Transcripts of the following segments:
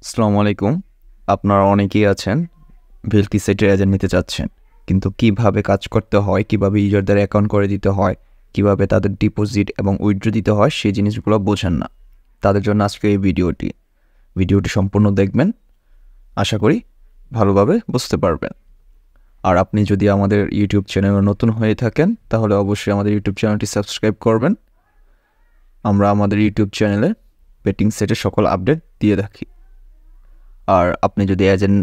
আসসালামু আলাইকুম। আপনারা অনেকেই আছেন ভেলকি সাইটের এজেন্ট নিতে চাচ্ছেন, কিন্তু কিভাবে কাজ করতে হয়, কিভাবে ইউজারদের অ্যাকাউন্ট করে দিতে হয়, কিভাবে তাদের ডিপোজিট এবং উইথড্র দিতে হয় সেই জিনিসগুলো বোঝেন না। তাদের জন্য আজকে এই ভিডিওটি সম্পূর্ণ দেখবেন। আশা করি ভালোভাবে বুঝতে পারবেন। আর আপনি যদি আমাদের ইউটিউব চ্যানেলে নতুন হয়ে থাকেন তাহলে অবশ্যই আমাদের ইউটিউব চ্যানেলটি সাবস্ক্রাইব করবেন। আমরা আমাদের ইউটিউব চ্যানেলে বেটিং সাইটের সকল আপডেট দিয়ে থাকি। আর আপনি যদি এজেন্ট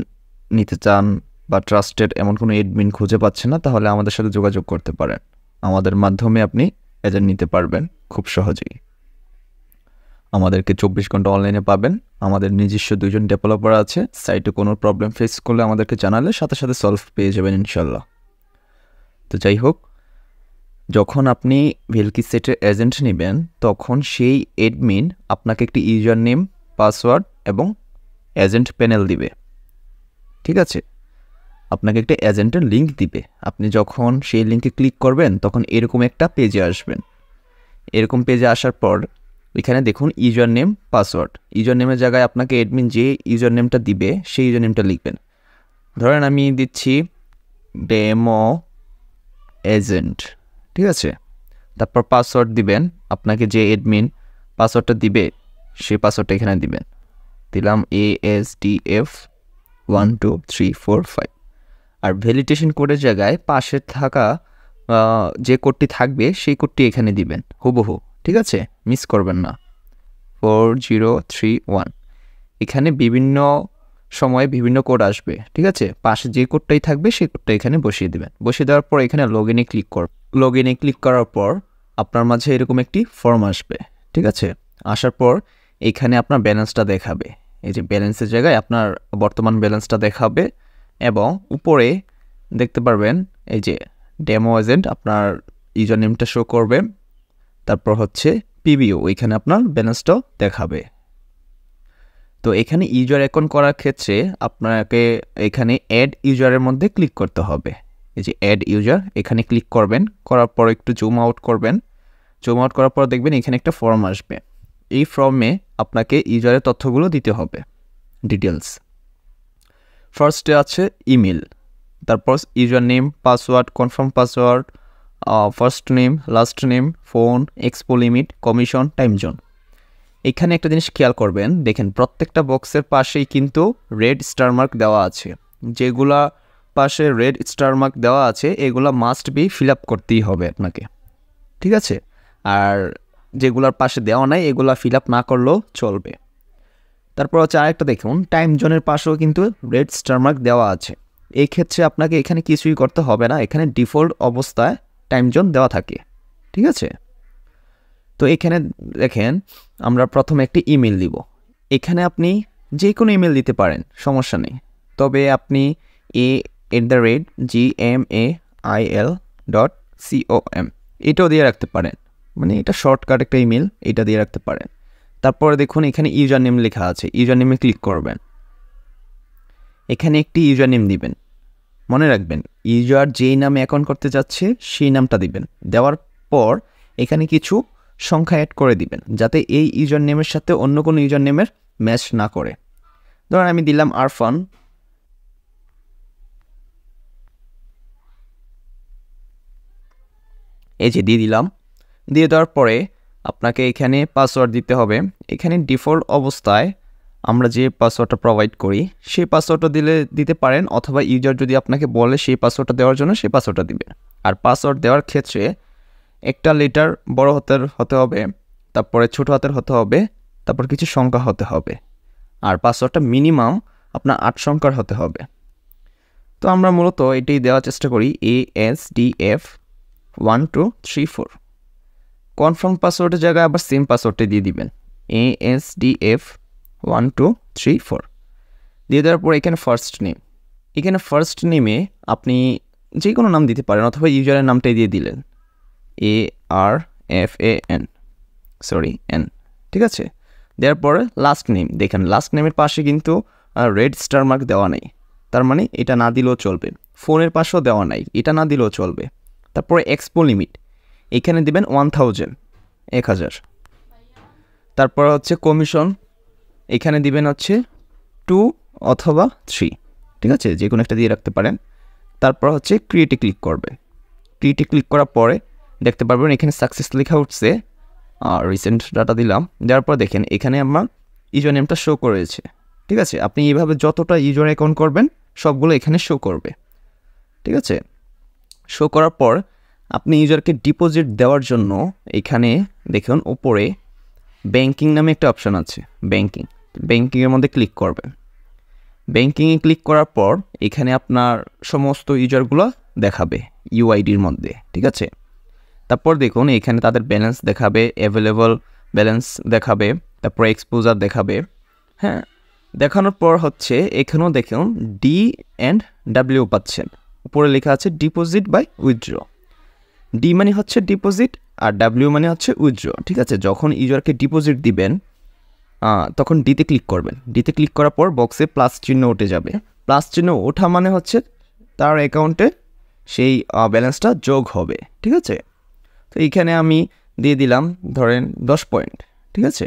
নিতে চান বা ট্রাস্টেড এমন কোনো এডমিন খুঁজে পাচ্ছেন না, তাহলে আমাদের সাথে যোগাযোগ করতে পারেন। আমাদের মাধ্যমে আপনি এজেন্ট নিতে পারবেন খুব সহজেই। আমাদেরকে 24 ঘন্টা অনলাইনে পাবেন। আমাদের নিজস্ব 2জন ডেভেলপার আছে। সাইটে কোনো প্রবলেম ফেস করলে আমাদেরকে জানালে সাথে সাথে সলভ পেয়ে যাবেন ইনশাল্লাহ। তো যাই হোক, যখন আপনি ভেলকি সেটের এজেন্ট নেবেন তখন সেই এডমিন আপনাকে একটি ইউজার নেম, পাসওয়ার্ড এবং এজেন্ট প্যানেল দিবে। ঠিক আছে, আপনাকে একটা এজেন্টের লিঙ্ক দিবে। আপনি যখন সেই লিঙ্কে ক্লিক করবেন তখন এরকম একটা পেজে আসবেন। এরকম পেজে আসার পর এখানে দেখুন ইউজার নেম, পাসওয়ার্ড। ইউজার নেমের জায়গায় আপনাকে এডমিন যে ইউজার নেমটা দিবে সেই ইউজার নেমটা লিখবেন। ধরেন আমি দিচ্ছি ডেমো এজেন্ট, ঠিক আছে। তারপর পাসওয়ার্ড দিবেন। আপনাকে যে এডমিন পাসওয়ার্ডটা দিবে সেই পাসওয়ার্ডটা এখানে দিবেন। দিলাম ASDF 12345। আর ভ্যালিডেশন কোডের জায়গায় পাশে থাকা যে কোডটি থাকবে সেই কোডটি এখানে দিবেন হুবহু, ঠিক আছে, মিস করবেন না। 4031। এখানে বিভিন্ন সময়ে বিভিন্ন কোড আসবে, ঠিক আছে। পাশে যে কোডটাই থাকবে সেই কোডটা এখানে বসিয়ে দেবেন। বসিয়ে দেওয়ার পর এখানে লগ ইনে ক্লিক করার পর আপনার মাঝে এরকম একটি ফর্ম আসবে, ঠিক আছে। আসার পর এখানে আপনার ব্যালেন্সটা দেখাবে। এই যে ব্যালেন্সের জায়গায় আপনার বর্তমান ব্যালেন্সটা দেখাবে এবং উপরে দেখতে পারবেন এই যে ডেমো এজেন্ট, আপনার ইউজার নেমটা শো করবে। তারপর হচ্ছে পিবিও, ওইখানে আপনার ব্যালেন্সটাও দেখাবে। তো এখানে ইউজার অ্যাকাউন্ট করার ক্ষেত্রে আপনাকে এখানে অ্যাড ইউজারের মধ্যে ক্লিক করতে হবে। এই যে অ্যাড ইউজার, এখানে ক্লিক করবেন। করার পর একটু জুম আউট করবেন। জুম আউট করার পর দেখবেন এখানে একটা ফর্ম আসবে। এই ফর্মে আপনাকে ইউজারের তথ্যগুলো দিতে হবে, ডিটেলস। ফার্স্টে আছে ইমেল, তারপর user name, password, confirm password, first name, last name, phone, expo limit, commission, time zone. এখানে একটা জিনিস খেয়াল করবেন, দেখেন প্রত্যেকটা বক্সের পাশেই কিন্তু রেড স্টার মার্ক দেওয়া আছে। যেগুলা পাশে রেড স্টার মার্ক দেওয়া আছে এগুলা মাস্ট বি ফিল আপ করতেই হবে আপনাকে, ঠিক আছে। আর যেগুলার পাশে দেওয়া নাই এগুলা ফিল আপ না করলেও চলবে। তারপর হচ্ছে আরেকটা দেখুন, টাইম জোনের পাশেও কিন্তু রেড স্টার মার্ক দেওয়া আছে। এই ক্ষেত্রে আপনাকে এখানে কিছুই করতে হবে না, এখানে ডিফল্ট অবস্থায় টাইম জোন দেওয়া থাকে, ঠিক আছে। তো এখানে দেখেন আমরা প্রথমে একটি ইমেল দিব। এখানে আপনি যে কোনো ইমেল দিতে পারেন, সমস্যা নেই। তবে আপনি gmail.com এটাও দিয়ে রাখতে পারেন, মানে এটা শর্টকাট একটা ইমেল, এটা দিয়ে রাখতে পারেন। তারপরে দেখুন এখানে ইউজার নেম লেখা আছে, ইউজার নেমে ক্লিক করবেন। এখানে একটি ইউজার নেম দিবেন। মনে রাখবেন ইউজার যেই নামে অ্যাকাউন্ট করতে যাচ্ছে সেই নামটা দিবেন। দেওয়ার পর এখানে কিছু সংখ্যা অ্যাড করে দিবেন যাতে এই ইউজার নেমের সাথে অন্য কোনো ইউজার নেমের ম্যাচ না করে। ধরুন আমি দিলাম আরফান। এই যে দিয়ে দিলাম। দিয়ে দেওয়ার পরে আপনাকে এখানে পাসওয়ার্ড দিতে হবে। এখানে ডিফল্ট অবস্থায় আমরা যে পাসওয়ার্ডটা প্রোভাইড করি সেই পাসওয়ার্ডটা দিতে পারেন, অথবা ইউজার যদি আপনাকে বলে সেই পাসওয়ার্ডটা দেওয়ার জন্য সেই পাসওয়ার্ডটা দিবেন। আর পাসওয়ার্ড দেওয়ার ক্ষেত্রে একটা লেটার বড় হাতের হতে হবে, তারপরে ছোট হাতের হতে হবে, তারপর কিছু সংখ্যা হতে হবে। আর পাসওয়ার্ডটা মিনিমাম আপনার 8 সংখ্যার হতে হবে। তো আমরা মূলত এটাই দেওয়ার চেষ্টা করি, ASDF 1234। কনফার্ম পাসওয়ার্ডের জায়গায় আবার সেম পাসওয়ার্ডটা দিয়ে দিবেন, ASDF 1234 দিয়ে দেওয়ার পর এখানে ফার্স্ট নেমে আপনি যে কোনো নাম দিতে পারেন, অথবা ইউজারের নামটাই দিয়ে দিলেন, ARFAN N, ঠিক আছে। দেওয়ার পরে লাস্ট নেম, দেখেন লাস্ট নেমের পাশে কিন্তু রেড স্টার মার্ক দেওয়া নেই, তার মানে এটা না দিলেও চলবে। ফোনের পাশেও দেওয়া নাই, এটা না দিলেও চলবে। তারপরে এক্সপো লিমিট এখানে দিবেন 1000। তারপর হচ্ছে কমিশন এখানে দিবেন হচ্ছে 2 অথবা 3, ঠিক আছে, যে কোনো একটা দিয়ে রাখতে পারেন। তারপর হচ্ছে ক্রিয়েটে ক্লিক করবেন। ক্রিয়েটে ক্লিক করার পরে দেখতে পারবেন এখানে সাকসেস লেখা উঠছে, রিসেন্ট ডাটা দিলাম, দেওয়ার পর দেখেন এখানে আমার ইউজার নেমটা শো করেছে, ঠিক আছে। আপনি এইভাবে যতটা ইউজার অ্যাকাউন্ট করবেন সবগুলো এখানে শো করবে, ঠিক আছে। শো করার পর আপনি ইউজারকে ডিপোজিট দেওয়ার জন্য এখানে দেখুন উপরে ব্যাংকিং নামে একটা অপশান আছে, ব্যাংকিংয়ের মধ্যে ক্লিক করবেন। ব্যাংকিংয়ে ক্লিক করার পর এখানে আপনার সমস্ত ইউজারগুলো দেখাবে ইউআইডির মধ্যে, ঠিক আছে। তারপর দেখুন এখানে তাদের ব্যালেন্স দেখাবে, অ্যাভেলেবল ব্যালেন্স দেখাবে, তারপর এক্সপোজার দেখাবে। হ্যাঁ, দেখানোর পর হচ্ছে এখানেও দেখুন ডি অ্যান্ড ডাব্লিউ পাচ্ছেন, উপরে লেখা আছে ডিপোজিট বাই উইথড্র। ডি মানে হচ্ছে ডিপোজিট আর ডাব্লিউ মানে হচ্ছে উইথড্র, ঠিক আছে। যখন ইউজারকে ডিপোজিট দিবেন তখন ডিতে ক্লিক করবেন। ডিতে ক্লিক করার পর বক্সে প্লাস চিহ্ন উঠে যাবে। প্লাস চিহ্ন ওঠা মানে হচ্ছে তার অ্যাকাউন্টে সেই ব্যালেন্সটা যোগ হবে, ঠিক আছে। তো এইখানে আমি দিয়ে দিলাম ধরেন 10 পয়েন্ট, ঠিক আছে।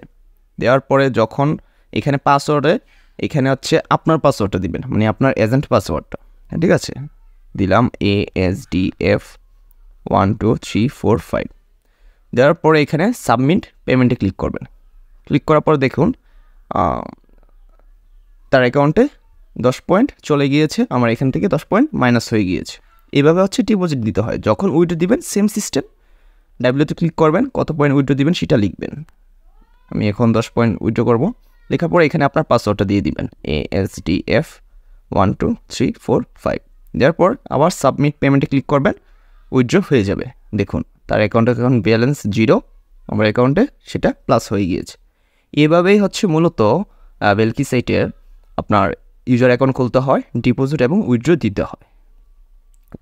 দেওয়ার পরে যখন এখানে পাসওয়ার্ডে এখানে হচ্ছে আপনার পাসওয়ার্ডটা দিবেন, মানে আপনার এজেন্ট পাসওয়ার্ডটা, ঠিক আছে। দিলাম ASDF 1 2 3 4 5। দেওয়ার পরে এখানে সাবমিট পেমেন্টে ক্লিক করবেন। ক্লিক করার পর দেখুন তার অ্যাকাউন্টে 10 পয়েন্ট চলে গিয়েছে, আমার এখান থেকে 10 পয়েন্ট মাইনাস হয়ে গিয়েছে। এভাবে হচ্ছে ডিপোজিট দিতে হয়। যখন উইথড্র দিবেন সেম সিস্টেম, ডাব্লিউতে ক্লিক করবেন, কত পয়েন্ট উইথড্র দিবেন সেটা লিখবেন। আমি এখন 10 পয়েন্ট উইথড্র করবো। লেখার পরে এখানে আপনার পাসওয়ার্ডটা দিয়ে দিবেন ASDF 1 2 3 4 5। দেওয়ার পর আবার সাবমিট পেমেন্টে ক্লিক করবেন, উইথড্র হয়ে যাবে। দেখুন তার অ্যাকাউন্টে এখন ব্যালেন্স 0, আমার অ্যাকাউন্টে সেটা প্লাস হয়ে গিয়েছে। এভাবেই হচ্ছে মূলত বেলকি সাইটের আপনার ইউজার অ্যাকাউন্ট খুলতে হয়, ডিপোজিট এবং উইথড্র দিতে হয়।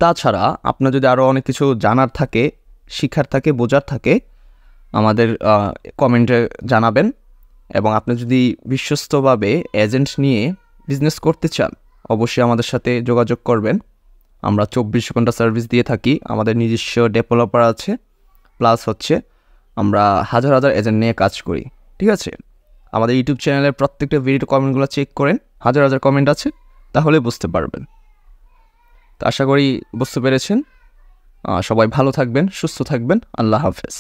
তাছাড়া আপনার যদি আরও অনেক কিছু জানার থাকে, শিখার থাকে, বোঝার থাকে, আমাদের কমেন্টে জানাবেন। এবং আপনি যদি বিশ্বস্তভাবে এজেন্ট নিয়ে বিজনেস করতে চান অবশ্যই আমাদের সাথে যোগাযোগ করবেন। আমরা 24 ঘন্টা সার্ভিস দিয়ে থাকি, আমাদের নিজস্ব ডেভেলপার আছে, প্লাস হচ্ছে আমরা হাজার হাজার এজেন্ট নিয়ে কাজ করি, ঠিক আছে। আমাদের ইউটিউব চ্যানেলের প্রত্যেকটা ভিডিও কমেন্টগুলো চেক করেন, হাজার হাজার কমেন্ট আছে, তাহলে বুঝতে পারবেন। তো আশা করি বুঝতে পেরেছেন। সবাই ভালো থাকবেন, সুস্থ থাকবেন। আল্লাহ হাফেজ।